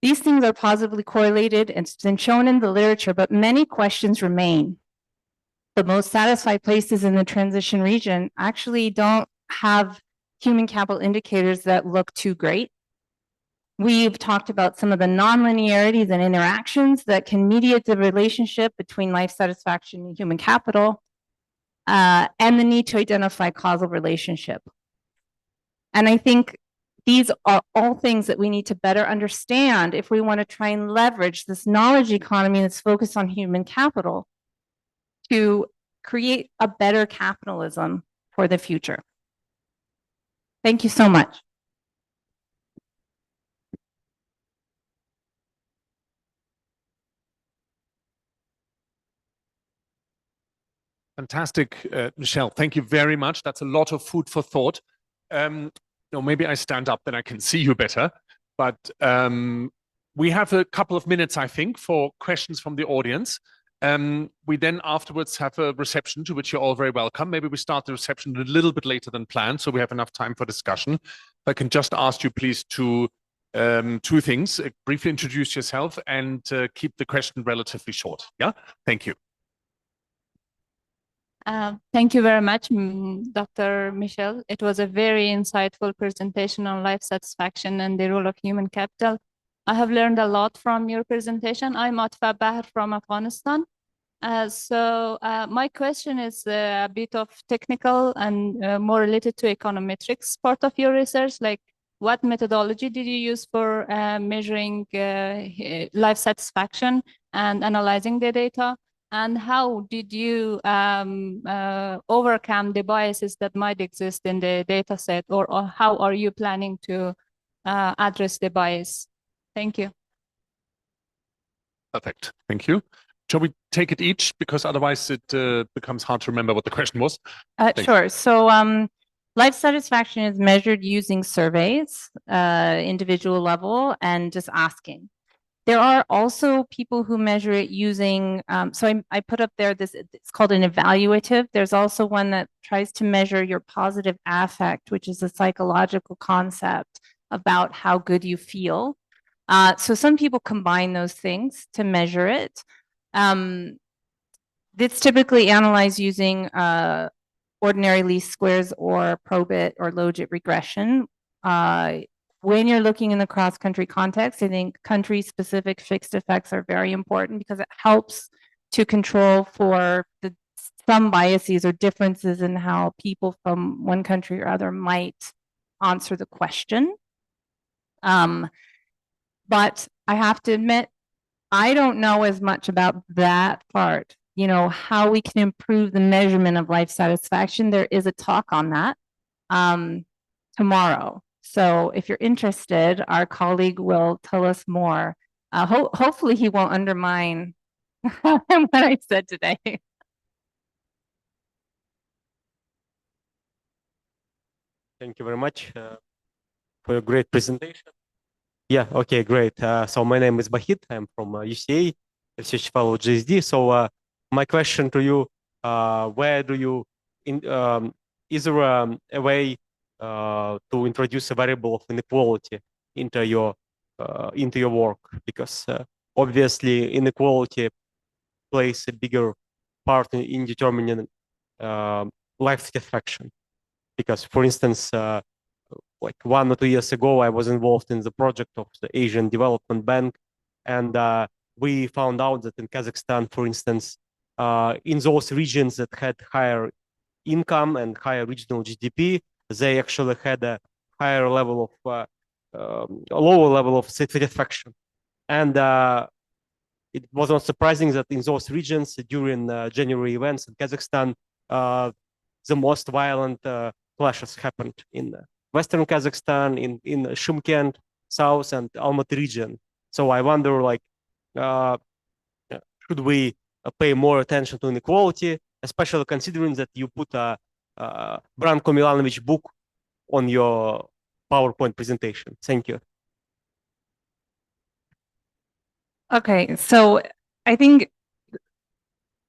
These things are positively correlated and it's been shown in the literature, but many questions remain. The most satisfied places in the transition region actually don't have human capital indicators that look too great. We've talked about some of the nonlinearities and interactions that can mediate the relationship between life satisfaction and human capital, and the need to identify causal relationship. And I think these are all things that we need to better understand if we want to try and leverage this knowledge economy that's focused on human capital to create a better capitalism for the future. Thank you so much. Fantastic, Michelle. Thank you very much. That's a lot of food for thought. No, maybe I stand up, then I can see you better. But we have a couple of minutes, I think, for questions from the audience. We then afterwards have a reception to which you're all very welcome. Maybe we start the reception a little bit later than planned, so we have enough time for discussion. If I can just ask you please to two things: briefly introduce yourself and keep the question relatively short. Yeah, thank you. Thank you very much, Dr. Michel. It was a very insightful presentation on life satisfaction and the role of human capital. I have learned a lot from your presentation. I'm Atfa Bahr from Afghanistan. My question is a bit of technical and more related to econometrics part of your research. Like, what methodology did you use for measuring life satisfaction and analyzing the data? And how did you overcome the biases that might exist in the data set, or how are you planning to address the bias? Thank you. Perfect. Thank you. Shall we take it each? Because otherwise it becomes hard to remember what the question was. Sure. So life satisfaction is measured using surveys, individual level, and just asking. There are also people who measure it using, I put up there this, it's called an evaluative. There's also one that tries to measure your positive affect, which is a psychological concept about how good you feel. So some people combine those things to measure it. It's typically analyzed using ordinary least squares or probit or logit regression. When you're looking in the cross-country context, I think country-specific fixed effects are very important because it helps to control for some biases or differences in how people from one country or other might answer the question. But I have to admit, I don't know as much about that part, you know, how we can improve the measurement of life satisfaction. There is a talk on that tomorrow. So if you're interested, our colleague will tell us more. Hopefully he won't undermine what I said today. Thank you very much for your great presentation. Yeah, okay, great. So my name is Bahit. I'm from UCA, research fellow GSD. So my question to you, where do you, is there a way to introduce a variable of inequality into your work? Because obviously inequality plays a bigger part in determining life satisfaction. Because, for instance, like 1 or 2 years ago, I was involved in the project of the Asian Development Bank, and we found out that in Kazakhstan, for instance, in those regions that had higher income and higher regional GDP, they actually had a higher level of, a lower level of satisfaction. And it was not surprising that in those regions during January events in Kazakhstan, the most violent clashes happened in Western Kazakhstan, in Shymkent, South and Almaty region. So I wonder, like, should we pay more attention to inequality, especially considering that you put a Branko Milanovic book on your PowerPoint presentation? Thank you. Okay, so I think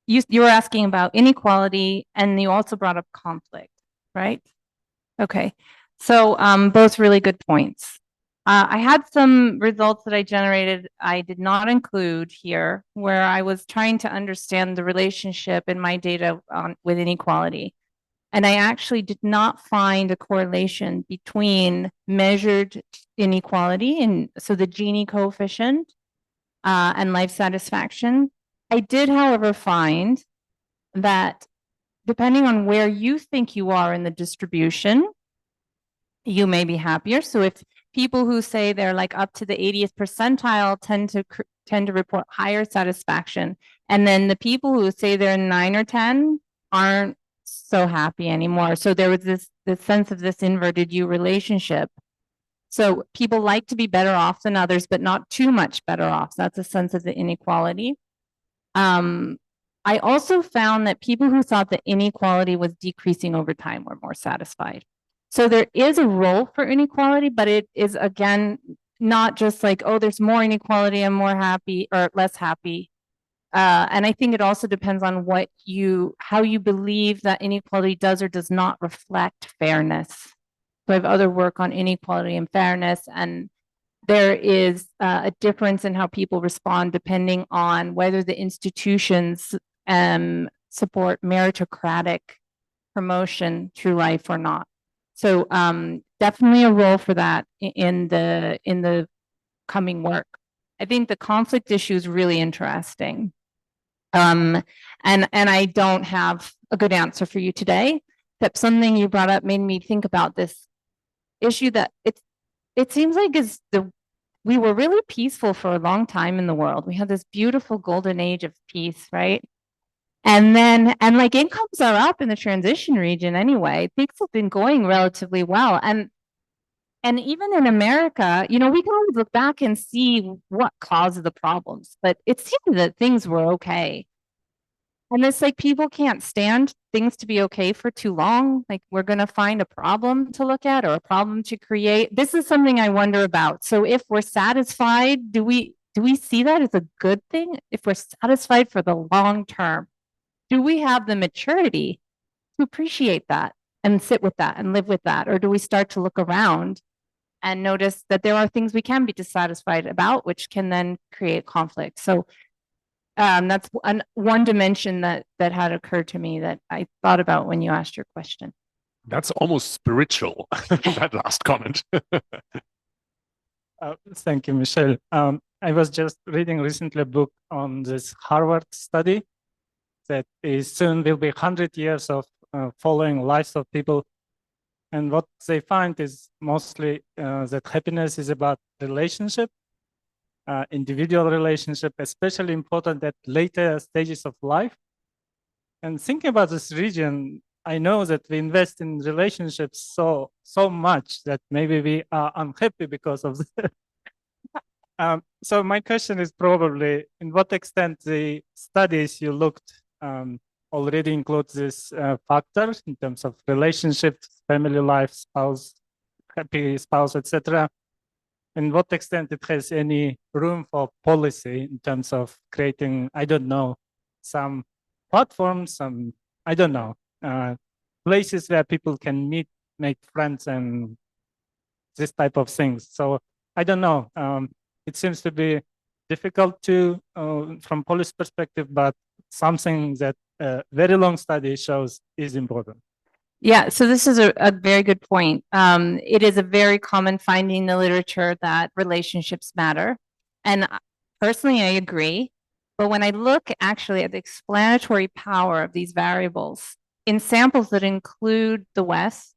you were asking about inequality, and you also brought up conflict, right? Okay, so both really good points. I had some results that I generated I did not include here, where I was trying to understand the relationship in my data with inequality. And I actually did not find a correlation between measured inequality, and so the Gini coefficient, and life satisfaction. I did, however, find that depending on where you think you are in the distribution, you may be happier. So if people who say they're like up to the 80th percentile tend to report higher satisfaction, and then the people who say they're 9 or 10 aren't so happy anymore. So there was this sense of this inverted U relationship. So people like to be better off than others, but not too much better off. So that's a sense of the inequality. I also found that people who thought that inequality was decreasing over time were more satisfied. So there is a role for inequality, but it is, again, not just like, oh, there's more inequality, I'm more happy or less happy. And I think it also depends on how you believe that inequality does or does not reflect fairness. So I have other work on inequality and fairness, and there is a difference in how people respond depending on whether the institutions support meritocratic promotion through life or not. So definitely a role for that in the coming work. I think the conflict issue is really interesting. And I don't have a good answer for you today, except something you brought up made me think about this issue that it seems like we were really peaceful for a long time in the world. We had this beautiful golden age of peace, right? And like incomes are up in the transition region anyway. Things have been going relatively well. And even in America, we can always look back and see what caused the problems, but it seemed that things were okay. And it's like people can't stand things to be okay for too long. Like we're going to find a problem to look at or a problem to create. This is something I wonder about. So if we're satisfied, do we see that as a good thing? If we're satisfied for the long term, do we have the maturity to appreciate that and sit with that and live with that? Or do we start to look around and notice that there are things we can be dissatisfied about, which can then create conflict? So that's one dimension that had occurred to me that I thought about when you asked your question. That's almost spiritual, that last comment. Thank you, Michelle. I was just reading recently a book on this Harvard study that is soon will be 100 years of following lives of people. And what they find is mostly that happiness is about relationship, individual relationship, especially important at later stages of life. And thinking about this region, I know that we invest in relationships so much that maybe we are unhappy because of that. So my question is probably, in what extent the studies you looked already include this factor in terms of relationships, family life, spouse, happy spouse, etc. In what extent it has any room for policy in terms of creating, I don't know, some platforms, some, I don't know, places where people can meet, make friends and this type of things. So I don't know. It seems to be difficult to, from policy perspective, but something that a very long study shows is important. Yeah, so this is a very good point. It is a very common finding in the literature that relationships matter. And personally, I agree. But when I look actually at the explanatory power of these variables in samples that include the West,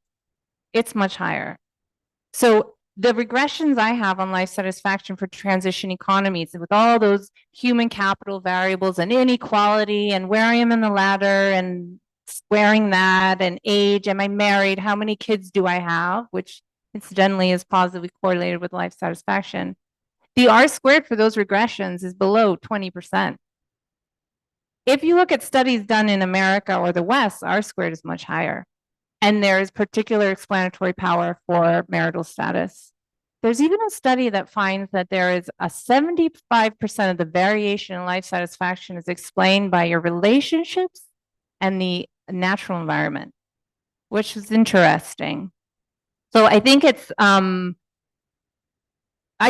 it's much higher. So the regressions I have on life satisfaction for transition economies with all those human capital variables and inequality and where I am in the ladder and squaring that and age, am I married, how many kids do I have, which incidentally is positively correlated with life satisfaction. The R-squared for those regressions is below 20%. If you look at studies done in America or the West, R-squared is much higher. And there is particular explanatory power for marital status. There's even a study that finds that there is a 75% of the variation in life satisfaction is explained by your relationships and the natural environment, which is interesting. So I think it's, I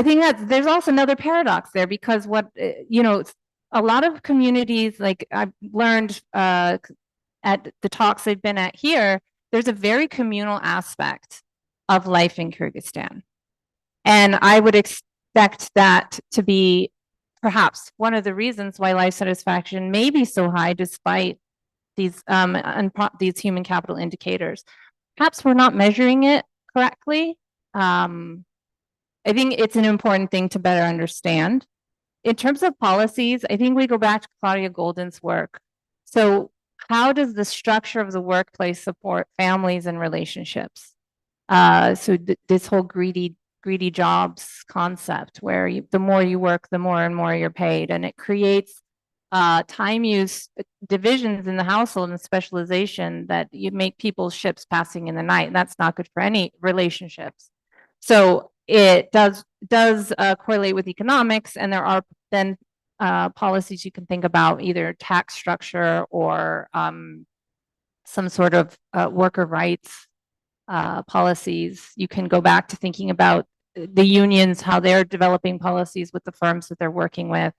think that there's also another paradox there because a lot of communities, like I've learned at the talks I've been at here, there's a very communal aspect of life in Kyrgyzstan. And I would expect that to be perhaps one of the reasons why life satisfaction may be so high despite these human capital indicators. Perhaps we're not measuring it correctly. I think it's an important thing to better understand. In terms of policies, I think we go back to Claudia Golden's work. So how does the structure of the workplace support families and relationships? This whole greedy jobs concept where the more you work, the more and more you're paid. And it creates time use divisions in the household and specialization that you make people's ships passing in the night. And that's not good for any relationships. So it does correlate with economics, and there are then policies you can think about, either tax structure or some sort of worker rights policies. You can go back to thinking about the unions, how they're developing policies with the firms that they're working with.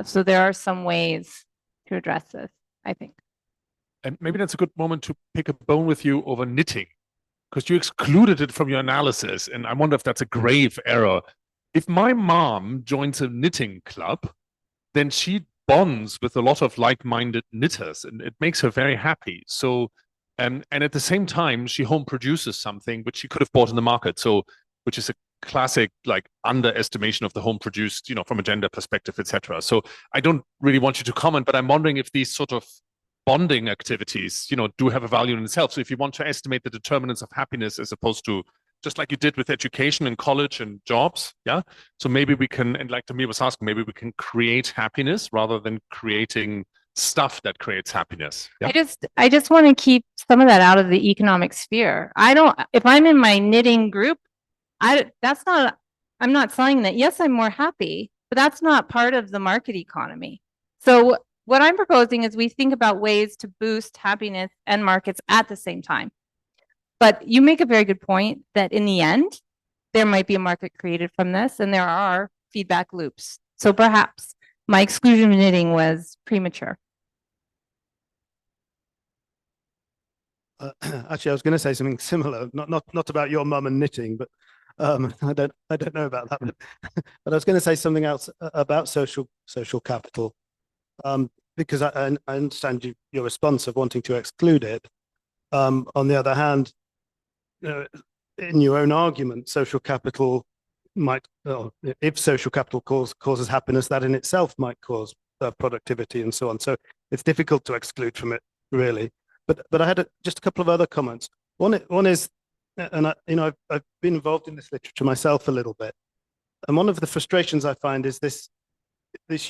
So there are some ways to address this, I think. And maybe that's a good moment to pick a bone with you over knitting, because you excluded it from your analysis. And I wonder if that's a grave error. If my mom joins a knitting club, then she bonds with a lot of like-minded knitters, and it makes her very happy. So, and at the same time, she home produces something which she could have bought in the market. So, which is a classic like underestimation of the home produced, you know, from a gender perspective, etc. So, I don't really want you to comment, but I'm wondering if these sort of bonding activities, you know, do have a value in itself. So, if you want to estimate the determinants of happiness as opposed to just like you did with education and college and jobs, yeah. So maybe we can, and like Tamir was asking, maybe we can create happiness rather than creating stuff that creates happiness. Yeah? I just want to keep some of that out of the economic sphere. If I'm in my knitting group, I'm not saying that, yes, I'm more happy, but that's not part of the market economy. So what I'm proposing is we think about ways to boost happiness and markets at the same time. But you make a very good point that in the end, there might be a market created from this, and there are feedback loops. So perhaps my exclusion of knitting was premature. Actually, I was going to say something similar, not about your mum and knitting, but I don't know about that. But I was going to say something else about social capital, because I understand your response of wanting to exclude it. On the other hand, in your own argument, social capital might, if social capital causes happiness, that in itself might cause productivity and so on. So it's difficult to exclude from it, really. But I had just a couple of other comments. One is, and I've been involved in this literature myself a little bit, and one of the frustrations I find is this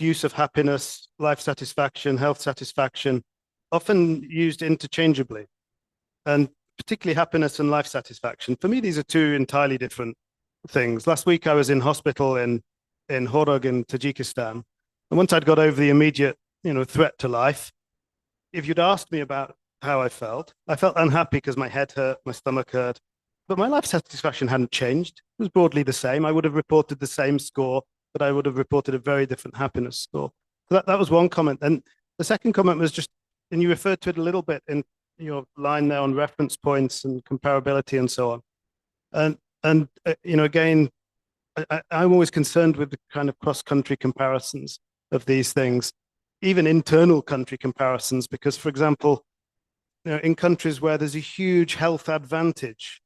use of happiness, life satisfaction, health satisfaction, often used interchangeably, and particularly happiness and life satisfaction. For me, these are two entirely different things. Last week, I was in hospital in Horog in Tajikistan. And once I'd got over the immediate, threat to life, if you'd asked me about how I felt unhappy because my head hurt, my stomach hurt, but my life satisfaction hadn't changed. It was broadly the same. I would have reported the same score, but I would have reported a very different happiness score. So that was one comment. And the second comment was just, and you referred to it a little bit in your line there on reference points and comparability and so on. And again, I'm always concerned with the kind of cross-country comparisons of these things, even internal country comparisons, because, for example, in countries where there's a huge health advantage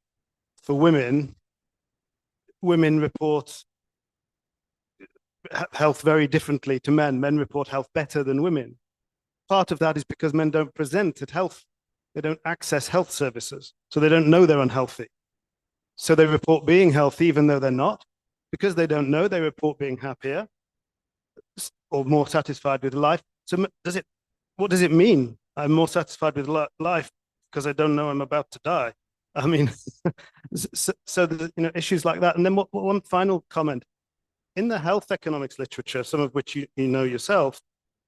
for women report health very differently to men. Men report health better than women. Part of that is because men don't present at health. They don't access health services, so they don't know they're unhealthy. So they report being healthy even though they're not. Because they don't know, they report being happier or more satisfied with life. So what does it mean? I'm more satisfied with life because I don't know I'm about to die. I mean, so the, issues like that. And then one final comment. In the health economics literature, some of which you know yourself,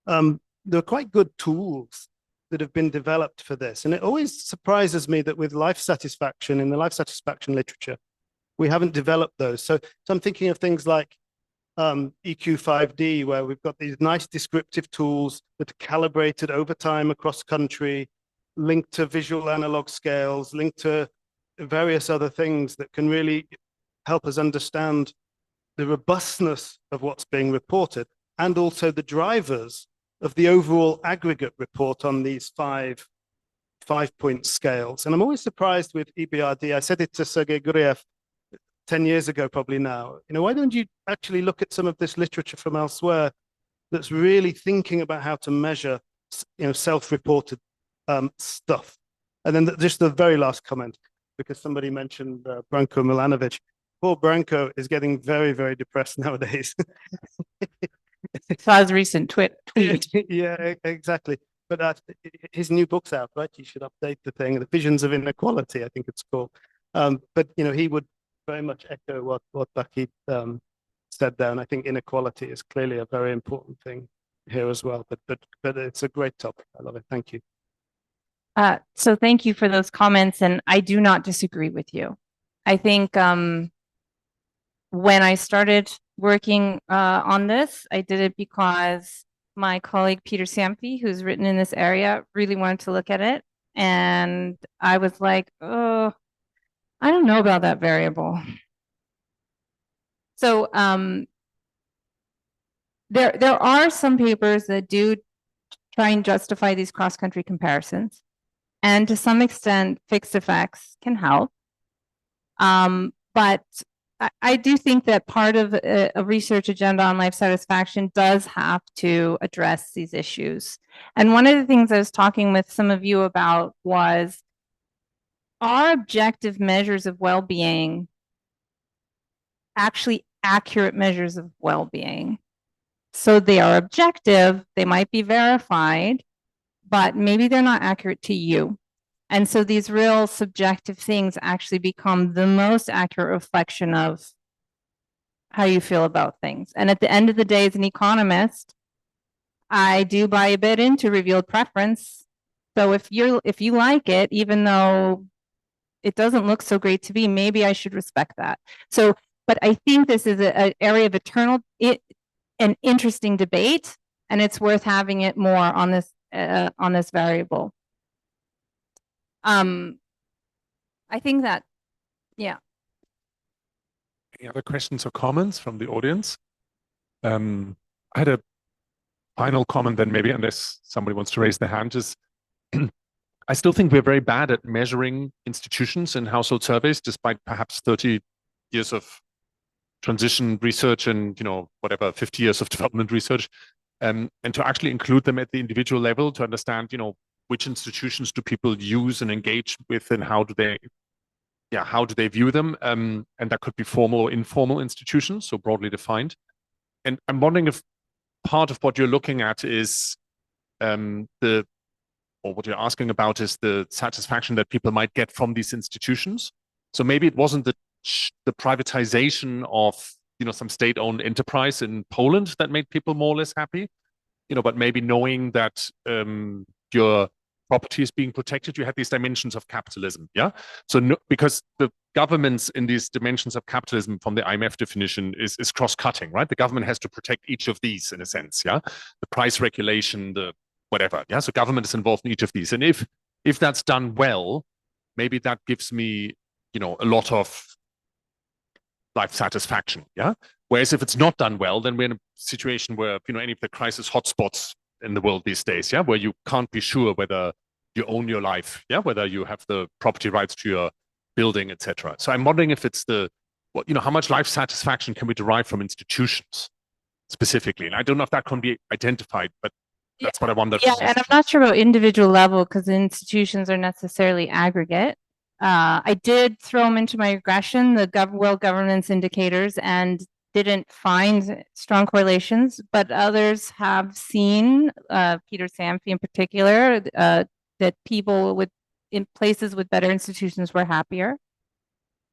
there are quite good tools that have been developed for this. And it always surprises me that with life satisfaction, in the life satisfaction literature, we haven't developed those. So I'm thinking of things like EQ5D, where we've got these nice descriptive tools that are calibrated over time across country, linked to visual analog scales, linked to various other things that can really help us understand the robustness of what's being reported, and also the drivers of the overall aggregate report on these five-point scales. And I'm always surprised with EBRD. I said it to Sergei Guriev 10 years ago, probably now. Why don't you actually look at some of this literature from elsewhere that's really thinking about how to measure, self-reported stuff? And then just the very last comment, because somebody mentioned Branko Milanovic. Poor Branko is getting very, very depressed nowadays. Saw his recent tweet. Yeah, exactly. But his new book's out, right? You should update the thing, The Visions of Inequality, I think it's called. But he would very much echo what Bahit said there, and I think inequality is clearly a very important thing here as well. But it's a great topic. I love it. Thank you. So thank you for those comments, and I do not disagree with you. I think when I started working on this, I did it because my colleague Peter Sampi, who's written in this area, really wanted to look at it. And I was like, oh, I don't know about that variable. So there are some papers that do try and justify these cross-country comparisons. And to some extent, fixed effects can help. But I do think that part of a research agenda on life satisfaction does have to address these issues. And one of the things I was talking with some of you about was, are objective measures of well-being actually accurate measures of well-being? So they are objective, they might be verified, but maybe they're not accurate to you. And so these real subjective things actually become the most accurate reflection of how you feel about things. And at the end of the day, as an economist, I do buy a bit into revealed preference. So if you like it, even though it doesn't look so great to me, maybe I should respect that. So, but I think this is an area of an interesting debate, and it's worth having it more on this variable. I think that, yeah. Any other questions or comments from the audience? I had a final comment then, maybe, unless somebody wants to raise their hand. Just, I still think we're very bad at measuring institutions and household surveys, despite perhaps 30 years of transition research and, whatever, 50 years of development research, and to actually include them at the individual level to understand, which institutions do people use and engage with, and how do they view them? And that could be formal or informal institutions, so broadly defined. And I'm wondering if part of what you're looking at is what you're asking about is the satisfaction that people might get from these institutions. So maybe it wasn't the privatization of some state-owned enterprise in Poland that made people more or less happy, but maybe knowing that your property is being protected, you had these dimensions of capitalism, yeah? So because the governments in these dimensions of capitalism from the IMF definition is cross-cutting, right? The government has to protect each of these in a sense, yeah? The price regulation, the whatever, yeah? So government is involved in each of these. And if that's done well, maybe that gives me, a lot of life satisfaction, yeah? Whereas if it's not done well, then we're in a situation where, any of the crisis hotspots in the world these days, yeah, where you can't be sure whether you own your life, yeah, whether you have the property rights to your building, etc. So I'm wondering if it's how much life satisfaction can we derive from institutions specifically? And I don't know if that can be identified, but that's what I wonder. Yeah, and I'm not sure about individual level because institutions are necessarily aggregate. I did throw them into my regression, the world governance indicators, and didn't find strong correlations, but others have seen, Peter Samfi in particular, that people in places with better institutions were happier.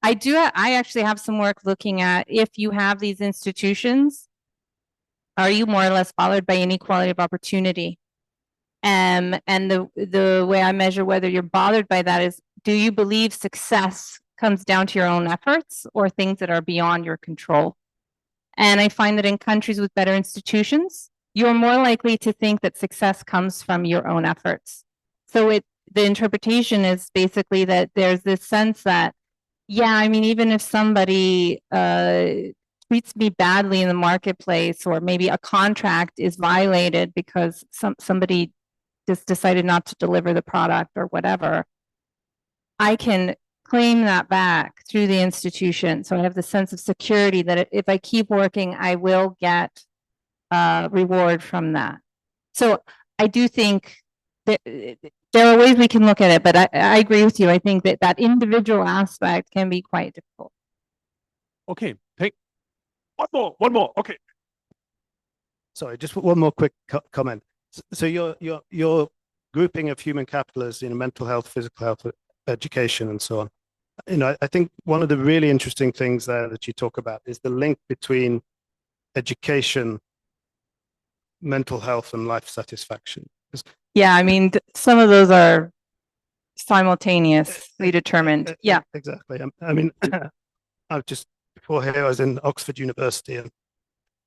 I actually have some work looking at, if you have these institutions, are you more or less bothered by inequality of opportunity? And the way I measure whether you're bothered by that is, do you believe success comes down to your own efforts or things that are beyond your control? And I find that in countries with better institutions, you're more likely to think that success comes from your own efforts. So the interpretation is basically that there's this sense that, even if somebody treats me badly in the marketplace, or maybe a contract is violated because somebody just decided not to deliver the product or whatever, I can claim that back through the institution. So I have the sense of security that if I keep working, I will get reward from that. So I do think that there are ways we can look at it, but I agree with you. I think that individual aspect can be quite difficult. Okay, one more. Okay. Sorry, just one more quick comment. So your grouping of human capital as mental health, physical health, education, and so on. I think one of the really interesting things there that you talk about is the link between education, mental health, and life satisfaction. Yeah, I mean, some of those are simultaneously determined. Yeah. Exactly. I mean, I just before here, I was in Oxford University, and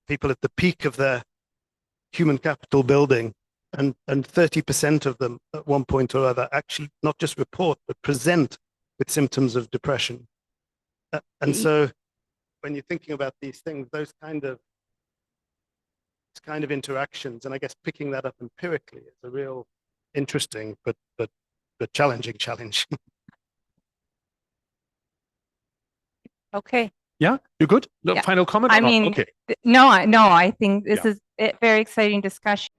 people at the peak of their human capital building, and 30% of them at one point or other actually not just report, but present with symptoms of depression. And so when you're thinking about these things, those kind of interactions, and I guess picking that up empirically is a real interesting but challenging challenge. Okay. Yeah, you're good? No Yeah. final comment? I or not? mean, Okay. no, I think this Yeah. is a very exciting discussion.